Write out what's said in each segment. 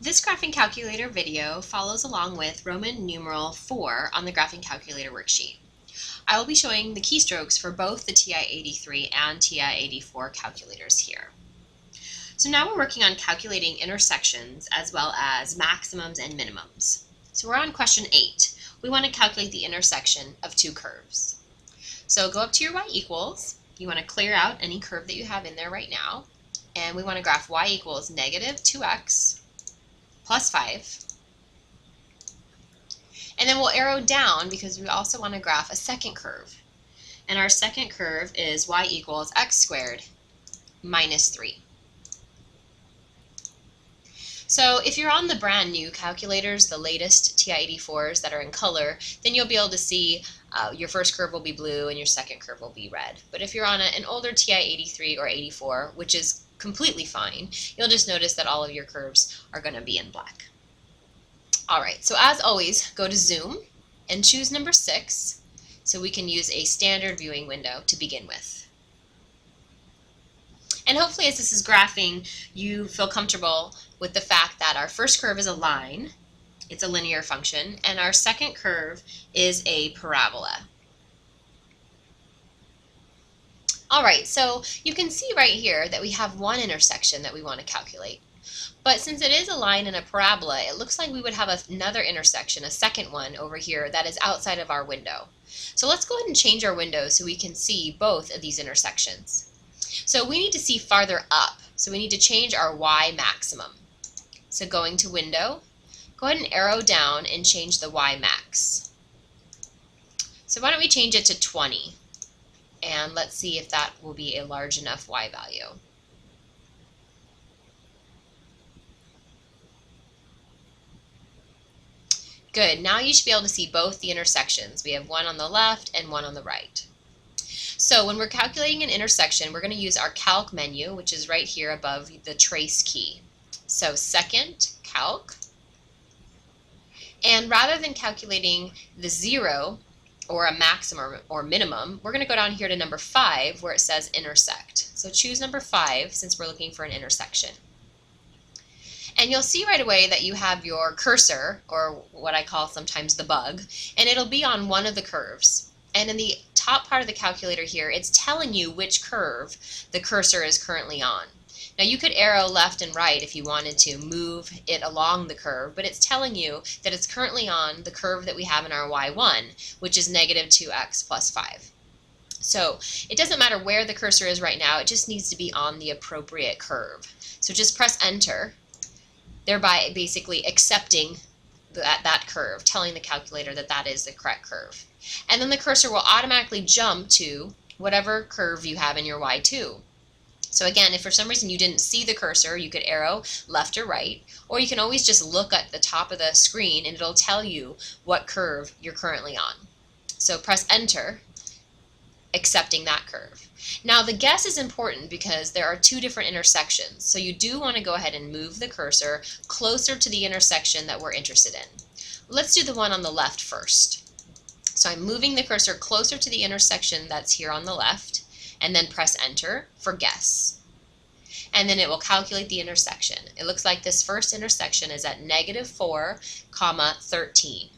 This graphing calculator video follows along with Roman numeral 4 on the graphing calculator worksheet. I will be showing the keystrokes for both the TI-83 and TI-84 calculators here. So now we're working on calculating intersections as well as maximums and minimums. So we're on question 8. We want to calculate the intersection of two curves. So go up to your y equals. You want to clear out any curve that you have in there right now. And we want to graph y equals negative 2x plus 5. And then we'll arrow down because we also want to graph a second curve. And our second curve is y equals x squared minus 3. So if you're on the brand new calculators, the latest TI-84s that are in color, then you'll be able to see your first curve will be blue and your second curve will be red. But if you're on an older TI-83 or 84, which is completely fine, you'll just notice that all of your curves are going to be in black. Alright, so as always, go to Zoom and choose number 6 so we can use a standard viewing window to begin with. And hopefully as this is graphing, you feel comfortable with the fact that our first curve is a line, it's a linear function, and our second curve is a parabola. Alright, so you can see right here that we have one intersection that we want to calculate. But since it is a line and a parabola, it looks like we would have another intersection, a second one over here that is outside of our window. So let's go ahead and change our window so we can see both of these intersections. So we need to see farther up, so we need to change our y maximum. So going to window, go ahead and arrow down and change the y max. So why don't we change it to 20? And let's see if that will be a large enough y value. Good, now you should be able to see both the intersections. We have one on the left and one on the right. So when we're calculating an intersection, we're going to use our calc menu, which is right here above the trace key. So second, calc. And rather than calculating the 0 or a maximum or minimum, we're going to go down here to number 5 where it says intersect. So choose number 5 since we're looking for an intersection. And you'll see right away that you have your cursor, or what I call sometimes the bug, and it'll be on one of the curves. And in the top part of the calculator here, it's telling you which curve the cursor is currently on. Now you could arrow left and right if you wanted to move it along the curve, but it's telling you that it's currently on the curve that we have in our y1, which is negative 2x plus 5. So it doesn't matter where the cursor is right now, it just needs to be on the appropriate curve. So just press enter, thereby basically accepting that curve, telling the calculator that that is the correct curve. And then the cursor will automatically jump to whatever curve you have in your y2. So again, if for some reason you didn't see the cursor, you could arrow left or right, or you can always just look at the top of the screen and it'll tell you what curve you're currently on. So press enter, accepting that curve. Now the guess is important because there are two different intersections, so you do want to go ahead and move the cursor closer to the intersection that we're interested in. Let's do the one on the left first. So I'm moving the cursor closer to the intersection that's here on the left, and then press enter for guess. And then it will calculate the intersection. It looks like this first intersection is at negative 4, 13.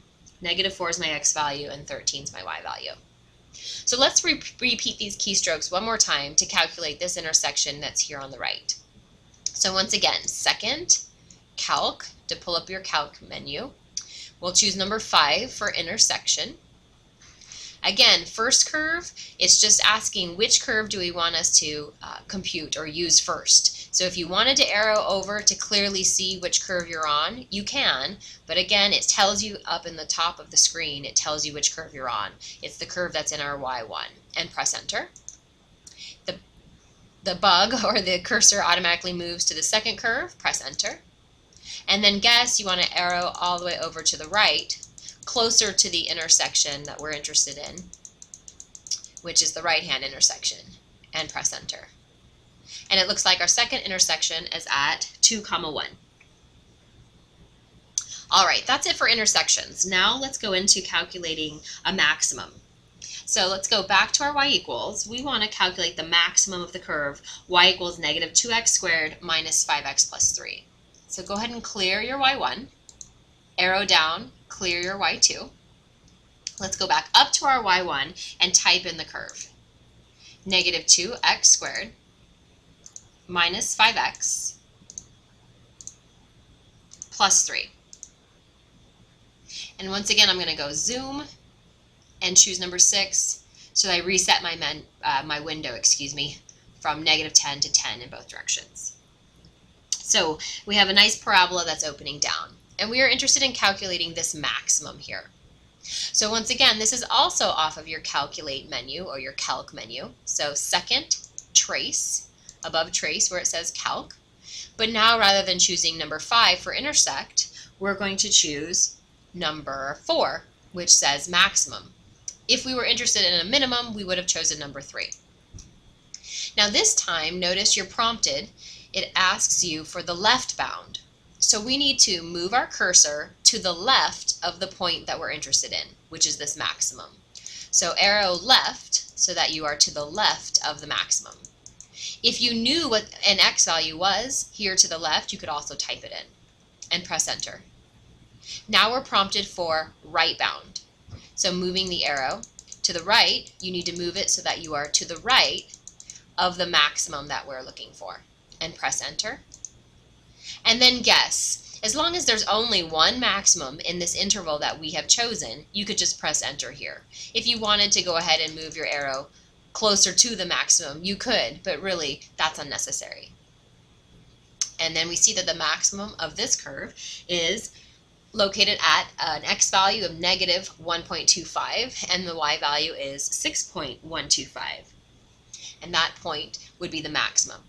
Negative 4 is my x value and 13 is my y value. So let's repeat these keystrokes one more time to calculate this intersection that's here on the right. So once again, second, calc, to pull up your calc menu. We'll choose number 5 for intersection. Again, first curve, it's just asking which curve do we want us to compute or use first. So if you wanted to arrow over to clearly see which curve you're on, you can, but again, it tells you up in the top of the screen, it tells you which curve you're on. It's the curve that's in our y1, and press enter. The bug or the cursor automatically moves to the second curve, press enter. And then guess, you want to arrow all the way over to the right, closer to the intersection that we're interested in, which is the right-hand intersection, and press enter. And it looks like our second intersection is at 2, 1. Alright, that's it for intersections. Now let's go into calculating a maximum. So let's go back to our y equals. We want to calculate the maximum of the curve y equals negative 2x squared minus 5x plus 3. So go ahead and clear your y1, arrow down, clear your y2. Let's go back up to our y1 and type in the curve. Negative 2x squared minus 5x plus 3. And once again, I'm going to go zoom and choose number 6. So I reset my window, from negative 10 to 10 in both directions. So we have a nice parabola that's opening down. And we are interested in calculating this maximum here. So once again, this is also off of your calculate menu or your calc menu. So second, trace, above trace where it says calc. But now rather than choosing number 5 for intersect, we're going to choose number 4, which says maximum. If we were interested in a minimum, we would have chosen number 3. Now this time, notice you're prompted. It asks you for the left bound. So we need to move our cursor to the left of the point that we're interested in, which is this maximum. So arrow left so that you are to the left of the maximum. If you knew what an x value was here to the left, you could also type it in and press enter. Now we're prompted for right bound. So moving the arrow to the right, you need to move it so that you are to the right of the maximum that we're looking for, and press enter. And then guess. As long as there's only one maximum in this interval that we have chosen, you could just press enter here. If you wanted to go ahead and move your arrow closer to the maximum, you could, but really that's unnecessary. And then we see that the maximum of this curve is located at an x value of negative 1.25 and the y value is 6.125. And that point would be the maximum.